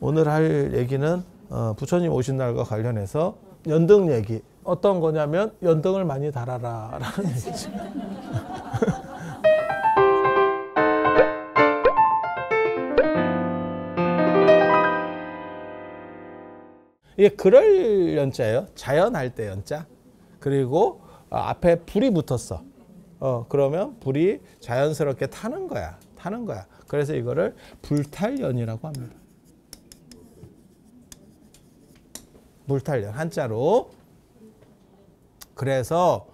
오늘 할 얘기는 부처님 오신 날과 관련해서 연등 얘기. 어떤 거냐면 연등을 많이 달아라 라는 얘기죠. 이게 그럴 연자예요. 자연할 때 연자. 그리고 앞에 불이 붙었어. 그러면 불이 자연스럽게 타는 거야. 타는 거야. 그래서 이거를 불탈연이라고 합니다. 불탈연 한자로. 그래서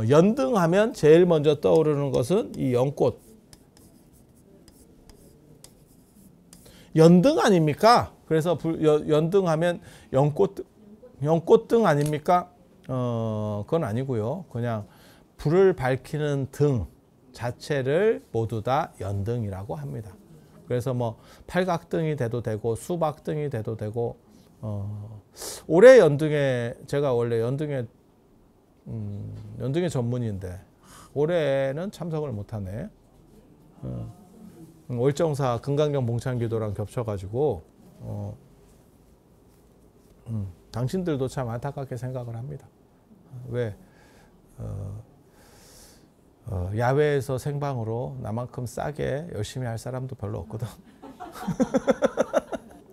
연등하면 제일 먼저 떠오르는 것은 이 연꽃. 연등 아닙니까? 그래서 연등하면 연꽃등 아닙니까? 그건 아니고요. 그냥 불을 밝히는 등 자체를 모두 다 연등이라고 합니다. 그래서 뭐 팔각등이 돼도 되고 수박등이 돼도 되고 올해 연등에 제가 원래 연등에 전문인데 올해는 참석을 못하네. 월정사 금강경 봉창기도랑 겹쳐가지고 당신들도 참 안타깝게 생각을 합니다. 왜 야외에서 생방으로 나만큼 싸게 열심히 할 사람도 별로 없거든.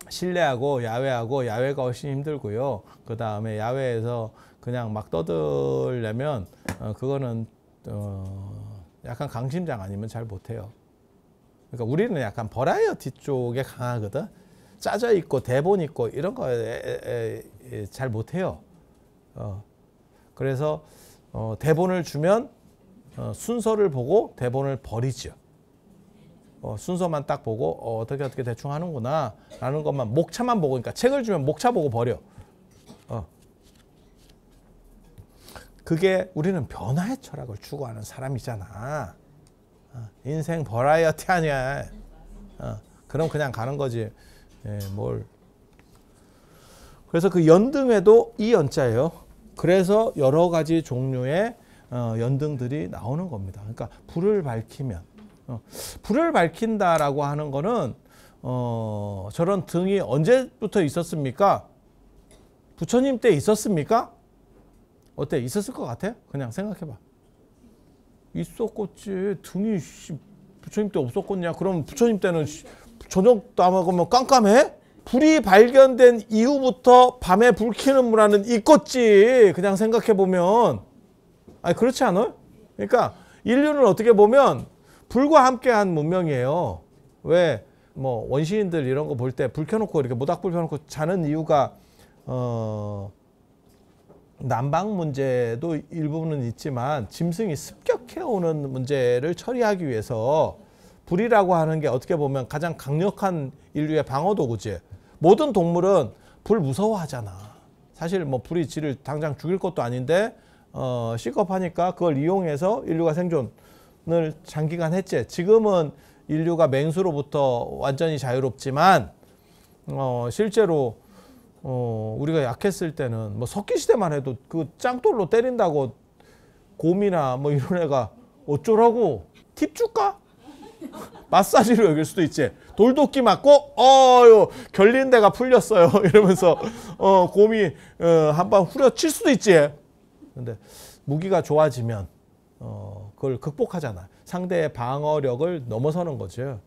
실내하고 야외가 훨씬 힘들고요. 그 다음에 야외에서 그냥 막 떠들려면 그거는 약간 강심장 아니면 잘 못해요. 그러니까 우리는 약간 버라이어티 쪽에 강하거든. 짜져 있고 대본 있고 이런 거 잘 못해요. 그래서 대본을 주면 순서를 보고 대본을 버리죠. 순서만 딱 보고 어떻게 대충 하는구나 라는 것만 목차만 보고, 그러니까 책을 주면 목차 보고 버려. 그게 우리는 변화의 철학을 추구하는 사람이잖아. 인생 버라이어티 아니야. 그럼 그냥 가는 거지. 뭘. 그래서 그 연등에도 이 연자예요. 그래서 여러 가지 종류의 연등들이 나오는 겁니다. 그러니까 불을 밝히면 불을 밝힌다라고 하는 거는 저런 등이 언제부터 있었습니까? 부처님 때 있었습니까? 어때? 있었을 것 같아? 그냥 생각해봐. 있었겠지. 등이 부처님 때 없었겠냐? 그럼 부처님 때는 저녁도 안 먹으면 깜깜해? 불이 발견된 이후부터 밤에 불 켜는 문화는 있겠지. 그냥 생각해보면. 아니 그렇지 않아요? 그러니까 인류는 어떻게 보면 불과 함께한 문명이에요. 왜 뭐 원시인들 이런 거 볼 때 불 켜놓고 이렇게 모닥불 켜놓고 자는 이유가 난방 문제도 일부분은 있지만 짐승이 습격해오는 문제를 처리하기 위해서 불이라고 하는 게 어떻게 보면 가장 강력한 인류의 방어 도구지. 모든 동물은 불 무서워하잖아. 사실 뭐 불이 지를 당장 죽일 것도 아닌데 시겁하니까 그걸 이용해서 인류가 생존을 장기간 했지. 지금은 인류가 맹수로부터 완전히 자유롭지만 실제로 우리가 약했을 때는 뭐 석기시대만 해도 그 짱돌로 때린다고 곰이나 뭐 이런 애가 어쩌라고 팁 줄까? 마사지로 여길 수도 있지. 돌도끼 맞고 결린 데가 풀렸어요 이러면서 곰이 한 방 후려칠 수도 있지. 근데 무기가 좋아지면 그걸 극복하잖아. 상대의 방어력을 넘어서는 거죠.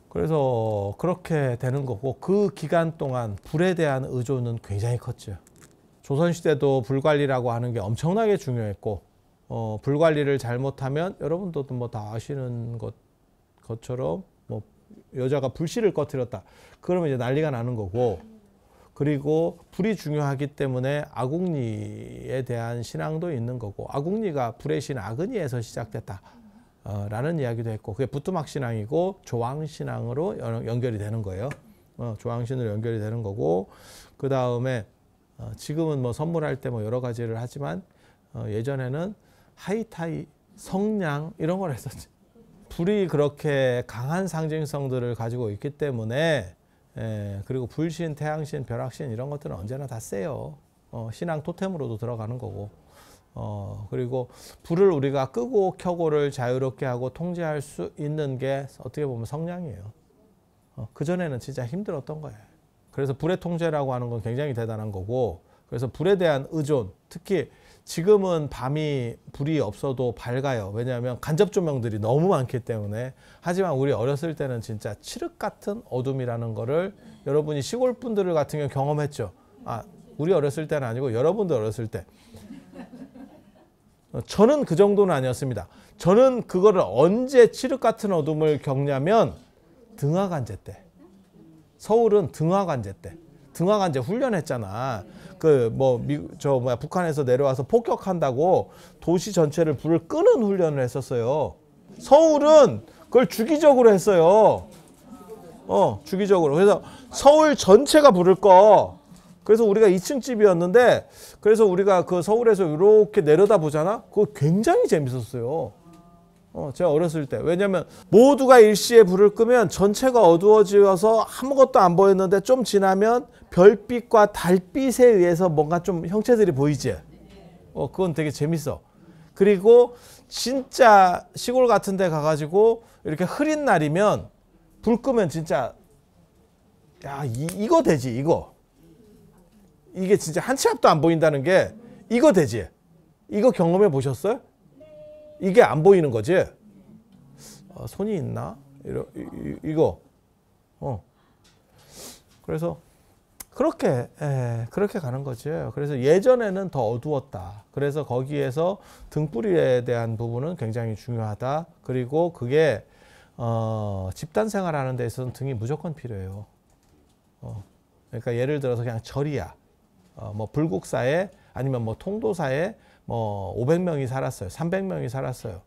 그래서 그렇게 되는 거고, 그 기간 동안 불에 대한 의존은 굉장히 컸죠. 조선시대도 불관리라고 하는 게 엄청나게 중요했고, 불관리를 잘못하면 여러분들도 뭐 다 아시는 것처럼 뭐 여자가 불씨를 꺼뜨렸다. 그러면 이제 난리가 나는 거고, 그리고 불이 중요하기 때문에 아궁리에 대한 신앙도 있는 거고, 아궁리가 불의 신 아그니에서 시작됐다. 라는 이야기도 했고, 그게 부뚜막 신앙이고 조왕 신앙으로 연결이 되는 거예요. 조왕신으로 연결이 되는 거고, 그 다음에 지금은 뭐 선물할 때 뭐 여러 가지를 하지만 예전에는 하이타이, 성냥 이런 걸 했었지. 불이 그렇게 강한 상징성들을 가지고 있기 때문에 그리고 불신, 태양신, 벼락신 이런 것들은 언제나 다 세요. 신앙 토템으로도 들어가는 거고. 그리고 불을 우리가 끄고 켜고를 자유롭게 하고 통제할 수 있는 게 어떻게 보면 성량이에요. 그전에는 진짜 힘들었던 거예요. 그래서 불의 통제라고 하는 건 굉장히 대단한 거고, 그래서 불에 대한 의존, 특히 지금은 밤이 불이 없어도 밝아요. 왜냐하면 간접 조명들이 너무 많기 때문에. 하지만 우리 어렸을 때는 진짜 칠흑 같은 어둠이라는 거를 여러분이 시골 분들 같은 경우 경험했죠. 우리 어렸을 때는 아니고 여러분들 어렸을 때. 저는 그 정도는 아니었습니다. 저는 그거를 언제 칠흑 같은 어둠을 겪냐면 등하관제 때. 서울은 등하관제 때. 등하관제 훈련했잖아. 북한에서 내려와서 폭격한다고 도시 전체를 불을 끄는 훈련을 했었어요. 서울은 그걸 주기적으로 했어요. 주기적으로. 그래서 서울 전체가 불을 꺼. 그래서 우리가 2층 집이었는데, 그래서 우리가 그 서울에서 이렇게 내려다 보잖아? 그거 굉장히 재밌었어요. 제가 어렸을 때. 왜냐면 모두가 일시에 불을 끄면 전체가 어두워져서 아무것도 안 보였는데 좀 지나면 별빛과 달빛에 의해서 뭔가 좀 형체들이 보이지. 그건 되게 재밌어. 그리고 진짜 시골 같은 데 가가지고 이렇게 흐린 날이면 불 끄면 진짜, 야, 이거 되지, 이거. 이게 진짜 한 치 앞도 안 보인다는 게 이거 되지. 이거 경험해 보셨어요? 이게 안 보이는 거지. 손이 있나? 이거. 그래서 그렇게 가는 거지. 그래서 예전에는 더 어두웠다. 그래서 거기에서 등불에 대한 부분은 굉장히 중요하다. 그리고 그게 집단 생활하는 데 있어서는 등이 무조건 필요해요. 그러니까 예를 들어서 그냥 절이야. 뭐 불국사에 아니면 뭐 통도사에 뭐 500명이 살았어요. 300명이 살았어요.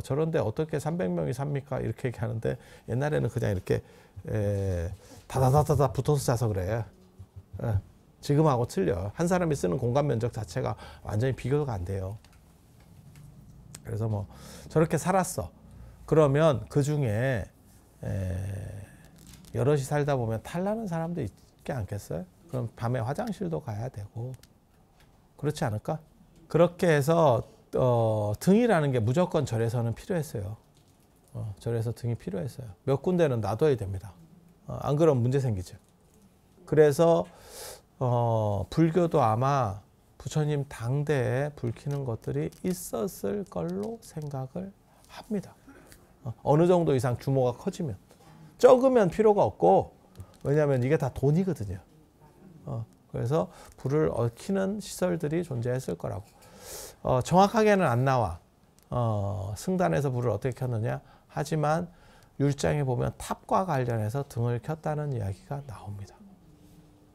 저런데 어떻게 300명이 삽니까? 이렇게 얘기하는데 옛날에는 그냥 이렇게 다다다다다 붙어서 자서 그래. 지금하고 틀려. 한 사람이 쓰는 공간 면적 자체가 완전히 비교가 안 돼요. 그래서 뭐 저렇게 살았어. 그러면 그 중에 여럿이 살다 보면 탈나는 사람도 있지 않겠어요? 그럼 밤에 화장실도 가야 되고 그렇지 않을까? 그렇게 해서 등이라는 게 무조건 절에서는 필요했어요. 절에서 등이 필요했어요. 몇 군데는 놔둬야 됩니다. 안 그러면 문제 생기죠. 그래서 불교도 아마 부처님 당대에 불 켜는 것들이 있었을 걸로 생각을 합니다. 어느 정도 이상 규모가 커지면. 적으면 필요가 없고, 왜냐하면 이게 다 돈이거든요. 그래서 불을 켜는 시설들이 존재했을 거라고. 정확하게는 안 나와. 승단에서 불을 어떻게 켰느냐. 하지만 율장에 보면 탑과 관련해서 등을 켰다는 이야기가 나옵니다.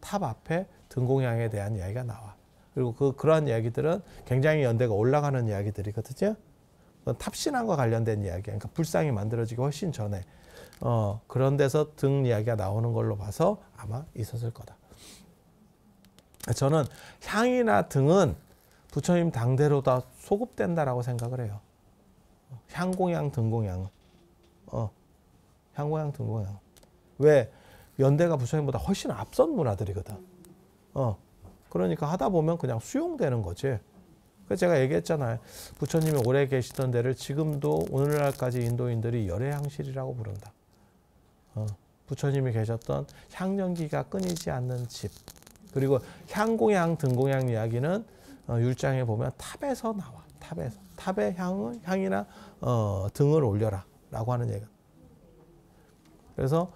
탑 앞에 등공양에 대한 이야기가 나와. 그리고 그러한 이야기들은 굉장히 연대가 올라가는 이야기들이거든요. 탑신앙과 관련된 이야기. 그러니까 불상이 만들어지기 훨씬 전에 그런 데서 등 이야기가 나오는 걸로 봐서 아마 있었을 거다. 저는 향이나 등은 부처님 당대로 다 소급된다라고 생각을 해요. 향공양, 등공양. 향공양, 등공양. 왜? 연대가 부처님보다 훨씬 앞선 문화들이거든. 그러니까 하다 보면 그냥 수용되는 거지. 그래서 제가 얘기했잖아요. 부처님이 오래 계시던 데를 지금도 오늘날까지 인도인들이 열애향실이라고 부른다. 부처님이 계셨던 향연기가 끊이지 않는 집. 그리고 향공양, 등공양 이야기는 율장에 보면 탑에서 나와. 탑에서. 탑에 향이나 등을 올려라 라고 하는 얘기가. 그래서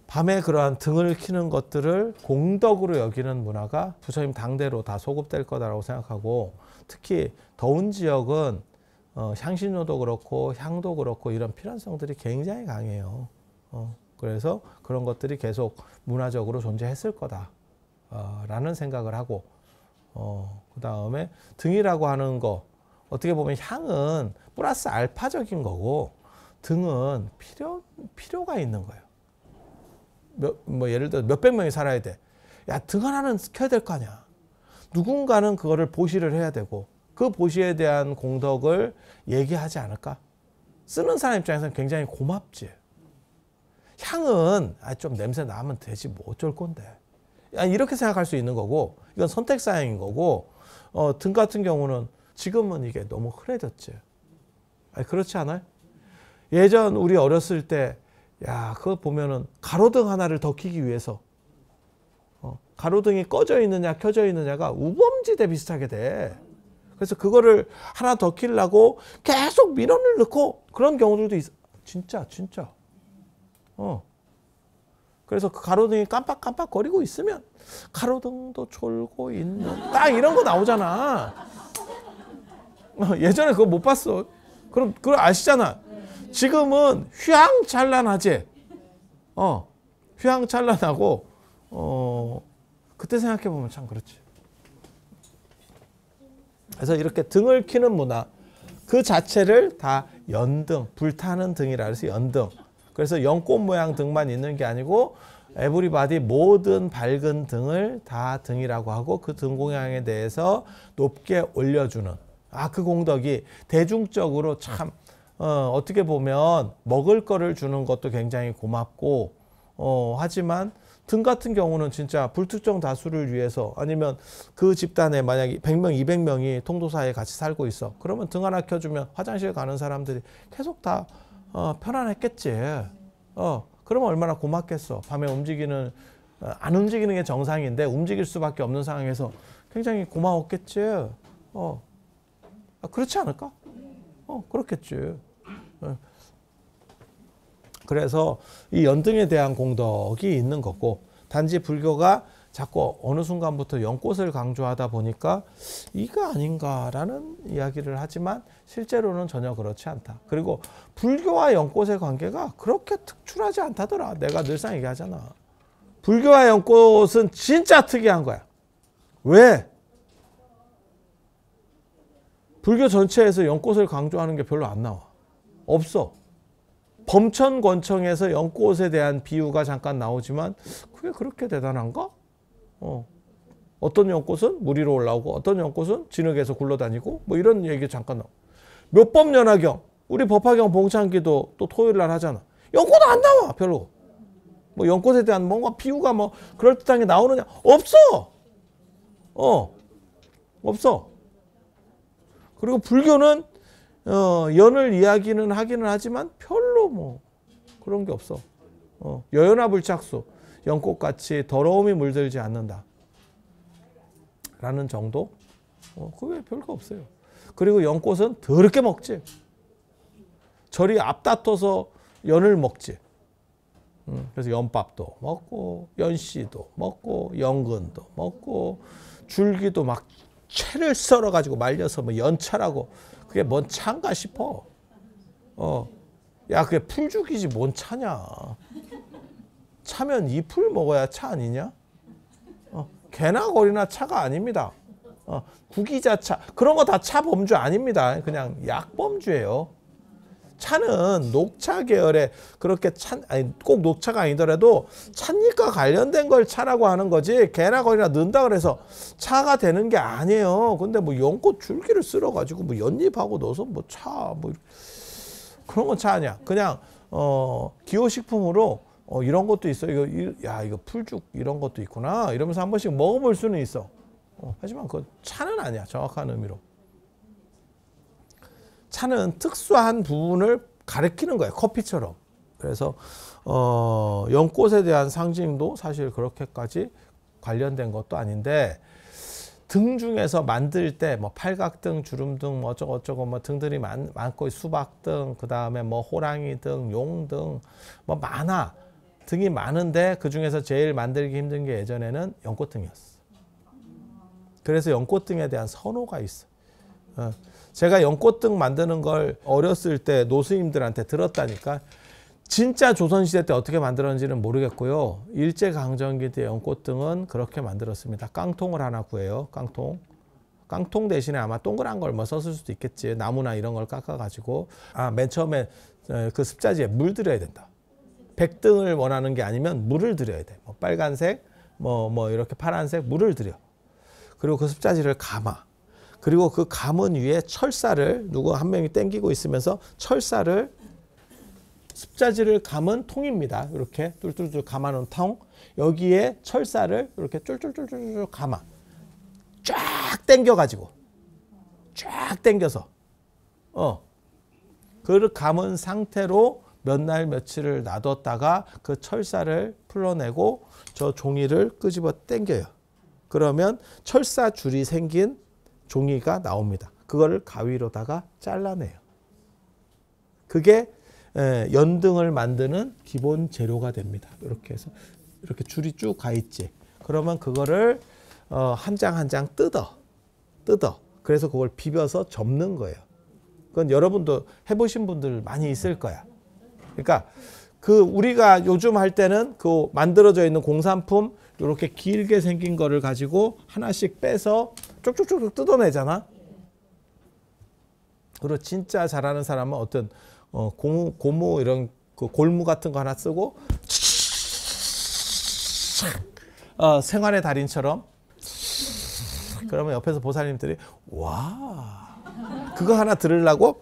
밤에 그러한 등을 켜는 것들을 공덕으로 여기는 문화가 부처님 당대로 다 소급될 거다라고 생각하고, 특히 더운 지역은 향신료도 그렇고 향도 그렇고 이런 필연성들이 굉장히 강해요. 그래서 그런 것들이 계속 문화적으로 존재했을 거다 라는 생각을 하고, 그 다음에 등이라고 하는 거, 어떻게 보면 향은 플러스 알파적인 거고 등은 필요가 있는 거예요. 예를 들어 몇백 명이 살아야 돼. 야, 등 하나는 켜야 될 거 아니야. 누군가는 그거를 보시를 해야 되고 그 보시에 대한 공덕을 얘기하지 않을까? 쓰는 사람 입장에서는 굉장히 고맙지. 향은 좀 냄새 나면 되지 뭐 어쩔 건데. 이렇게 생각할 수 있는 거고, 이건 선택사항인 거고, 등 같은 경우는 지금은 이게 너무 흔해졌지. 아니, 그렇지 않아요? 예전 우리 어렸을 때, 야, 그거 보면은 가로등 하나를 더 켜기 위해서 가로등이 꺼져 있느냐 켜져 있느냐가 우범지대 비슷하게 돼. 그래서 그거를 하나 더 켜려고 계속 민원을 넣고 그런 경우들도 있어. 진짜. 그래서 그 가로등이 깜빡깜빡 거리고 있으면 가로등도 졸고 있는 딱 이런 거 나오잖아. 예전에 그거 못 봤어. 그럼 그걸 아시잖아. 지금은 휘황찬란하지. 휘황찬란하고 그때 생각해 보면 참 그렇지. 그래서 이렇게 등을 켜는 문화 그 자체를 다 연등, 불타는 등이라 해서 연등. 그래서 연꽃 모양 등만 있는 게 아니고 에브리바디 모든 밝은 등을 다 등이라고 하고 그 등 공양에 대해서 높게 올려주는 그 공덕이 대중적으로 참 어떻게 보면 먹을 거를 주는 것도 굉장히 고맙고 하지만 등 같은 경우는 진짜 불특정 다수를 위해서 아니면 그 집단에 만약에 100명, 200명이 통도사에 같이 살고 있어. 그러면 등 하나 켜주면 화장실 가는 사람들이 계속 다 편안했겠지. 그러면 얼마나 고맙겠어. 밤에 안 움직이는 게 정상인데 움직일 수밖에 없는 상황에서 굉장히 고마웠겠지. 그렇지 않을까? 그렇겠지. 그래서 이 연등에 대한 공덕이 있는 거고 단지 불교가 자꾸 어느 순간부터 연꽃을 강조하다 보니까 이거 아닌가라는 이야기를 하지만 실제로는 전혀 그렇지 않다. 그리고 불교와 연꽃의 관계가 그렇게 특출하지 않다더라. 내가 늘상 얘기하잖아. 불교와 연꽃은 진짜 특이한 거야. 왜? 불교 전체에서 연꽃을 강조하는 게 별로 안 나와. 없어. 범천권청에서 연꽃에 대한 비유가 잠깐 나오지만 그게 그렇게 대단한가? 어떤 연꽃은 물 위로 올라오고 어떤 연꽃은 진흙에서 굴러다니고 뭐 이런 얘기 잠깐 나와. 묘법연화경 우리 법화경 봉창기도 또 토요일 날 하잖아. 연꽃 안 나와 별로. 뭐 연꽃에 대한 뭔가 비유가 뭐 그럴듯한 게 나오느냐? 없어. 없어. 그리고 불교는 연을 이야기는 하기는 하지만 별로 뭐 그런 게 없어. 여연화불착수 연꽃같이 더러움이 물들지 않는다 라는 정도. 그게 별거 없어요. 그리고 연꽃은 더럽게 먹지. 절이 앞다퉈서 연을 먹지. 그래서 연밥도 먹고 연씨도 먹고 연근도 먹고 줄기도 막 채를 썰어 가지고 말려서 뭐 연차라고. 그게 뭔 차인가 싶어. 야, 그게 풀죽이지 뭔 차냐. 차면 이 풀 먹어야 차 아니냐? 개나 거리나 차가 아닙니다. 구기자차 그런 거 다 차 범주 아닙니다. 그냥 약 범주예요. 차는 녹차 계열의 그렇게 아니 꼭 녹차가 아니더라도 찻잎과 관련된 걸 차라고 하는 거지 개나 거리나 넣는다 그래서 차가 되는 게 아니에요. 근데 뭐 연꽃 줄기를 쓸어 가지고 뭐 연잎하고 넣어서 뭐 차 뭐 그런 건 차 아니야. 그냥 기호식품으로 이런 것도 있어. 이거 풀죽 이런 것도 있구나 이러면서 한 번씩 먹어볼 수는 있어. 하지만 그 차는 아니야. 정확한 의미로. 차는 특수한 부분을 가리키는 거예요. 커피처럼. 그래서 연꽃에 대한 상징도 사실 그렇게까지 관련된 것도 아닌데 등 중에서 만들 때 뭐 팔각등, 주름등, 뭐 어쩌고 뭐 등들이 많고 수박등, 그 다음에 뭐 호랑이등, 용등 뭐 많아. 등이 많은데 그 중에서 제일 만들기 힘든 게 예전에는 연꽃등이었어. 그래서 연꽃등에 대한 선호가 있어. 제가 연꽃등 만드는 걸 어렸을 때 노스님들한테 들었다니까. 진짜 조선시대 때 어떻게 만들었는지는 모르겠고요. 일제강점기 때 연꽃등은 그렇게 만들었습니다. 깡통을 하나 구해요. 깡통 대신에 아마 동그란 걸 뭐 썼을 수도 있겠지. 나무나 이런 걸 깎아가지고. 맨 처음에 그 습자지에 물 들여야 된다. 백등을 원하는 게 아니면 물을 들여야 돼. 뭐 빨간색, 뭐 이렇게 파란색 물을 들여. 그리고 그 습자지를 감아. 그리고 그 감은 위에 철사를 누구 한 명이 당기고 있으면서 철사를 습자지를 감은 통입니다. 이렇게 뚫뚫뚫 감아놓은 통. 여기에 철사를 이렇게 쫄쫄쫄쫄 감아. 쫙 당겨가지고 쫙 당겨서 그를 감은 상태로 몇 날 며칠을 놔뒀다가 그 철사를 풀어내고 저 종이를 끄집어 당겨요. 그러면 철사 줄이 생긴 종이가 나옵니다. 그거를 가위로다가 잘라내요. 그게 연등을 만드는 기본 재료가 됩니다. 이렇게 해서 이렇게 줄이 쭉 가 있지. 그러면 그거를 한 장 한 장 뜯어. 그래서 그걸 비벼서 접는 거예요. 그건 여러분도 해보신 분들 많이 있을 거야. 그러니까 그 우리가 요즘 할 때는 그 만들어져 있는 공산품 이렇게 길게 생긴 거를 가지고 하나씩 빼서 쭉쭉쭉 뜯어내잖아. 그리고 진짜 잘하는 사람은 어떤 고무 이런 그 골무 같은 거 하나 쓰고 생활의 달인처럼 그러면 옆에서 보살님들이 와 그거 하나 들으려고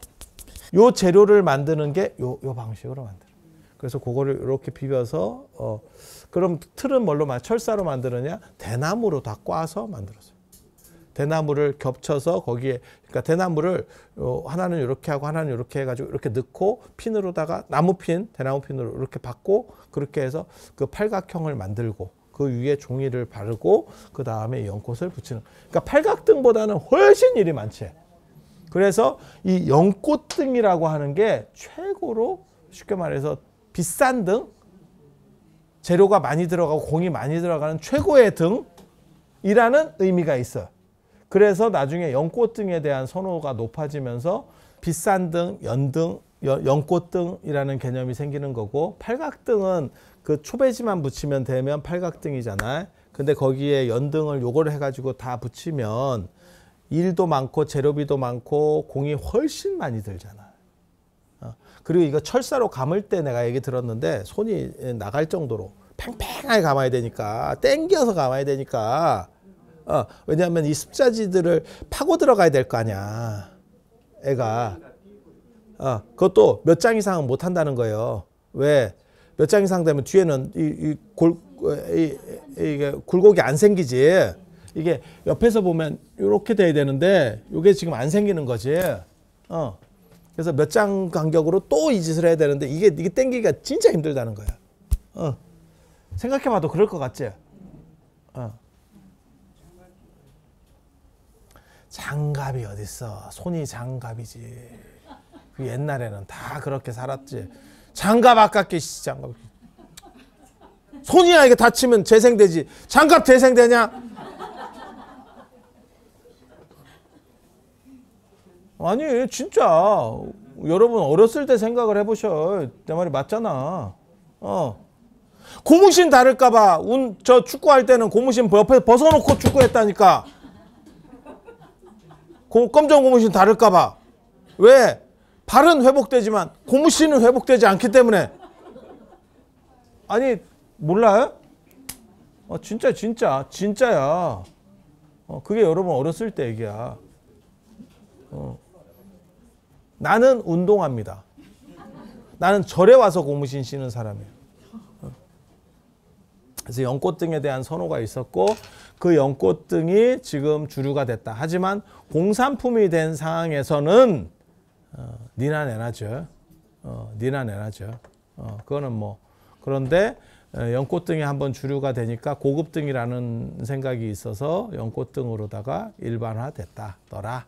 요 재료를 만드는 게 요 방식으로 만들어. 그래서 그거를 이렇게 비벼서 그럼 틀은 뭘로 철사로 만드느냐? 대나무로 다 꽈서 만들었어요. 대나무를 겹쳐서 거기에 그러니까 대나무를 하나는 이렇게 하고 하나는 이렇게 해가지고 이렇게 넣고 핀으로다가 나무핀 대나무 핀으로 이렇게 받고 그렇게 해서 그 팔각형을 만들고 그 위에 종이를 바르고 그 다음에 연꽃을 붙이는. 그러니까 팔각등보다는 훨씬 일이 많지. 그래서 이 연꽃등이라고 하는 게 최고로 쉽게 말해서 비싼 등, 재료가 많이 들어가고 공이 많이 들어가는 최고의 등이라는 의미가 있어요. 그래서 나중에 연꽃등에 대한 선호가 높아지면서 비싼 등, 연등, 연꽃등이라는 개념이 생기는 거고 팔각등은 그 초배지만 붙이면 되면 팔각등이잖아요. 근데 거기에 연등을 요거를 해가지고 다 붙이면 일도 많고 재료비도 많고 공이 훨씬 많이 들잖아. 그리고 이거 철사로 감을 때 내가 얘기 들었는데 손이 나갈 정도로 팽팽하게 감아야 되니까 땡겨서 감아야 되니까 왜냐하면 이 습자지들을 파고 들어가야 될 거 아니야. 애가 그것도 몇 장 이상은 못 한다는 거예요. 왜? 몇 장 이상 되면 뒤에는 이게 굴곡이 안 생기지. 이게 옆에서 보면 이렇게 돼야 되는데 이게 지금 안 생기는 거지. 그래서 몇 장 간격으로 또 이 짓을 해야 되는데 이게 땡기기가 진짜 힘들다는 거야. 생각해봐도 그럴 것 같지. 장갑이 어딨어? 손이 장갑이지. 그 옛날에는 다 그렇게 살았지. 장갑 아깝게 장갑. 손이야 이게 다치면 재생되지. 장갑 재생되냐? 아니 진짜 여러분 어렸을 때 생각을 해보셔. 내 말이 맞잖아. 고무신 다를까봐 저 축구할 때는 고무신 옆에 벗어놓고 축구했다니까. 검정 고무신 다를까봐. 왜? 발은 회복되지만 고무신은 회복되지 않기 때문에. 아니 몰라요? 진짜야. 그게 여러분 어렸을 때 얘기야. 나는 운동합니다. 나는 절에 와서 고무신 신는 사람이에요. 그래서 연꽃등에 대한 선호가 있었고 그 연꽃등이 지금 주류가 됐다. 하지만 공산품이 된 상황에서는 니나 내나죠. 그거는 뭐 그런데 연꽃등이 한번 주류가 되니까 고급등이라는 생각이 있어서 연꽃등으로다가 일반화됐다. 너라.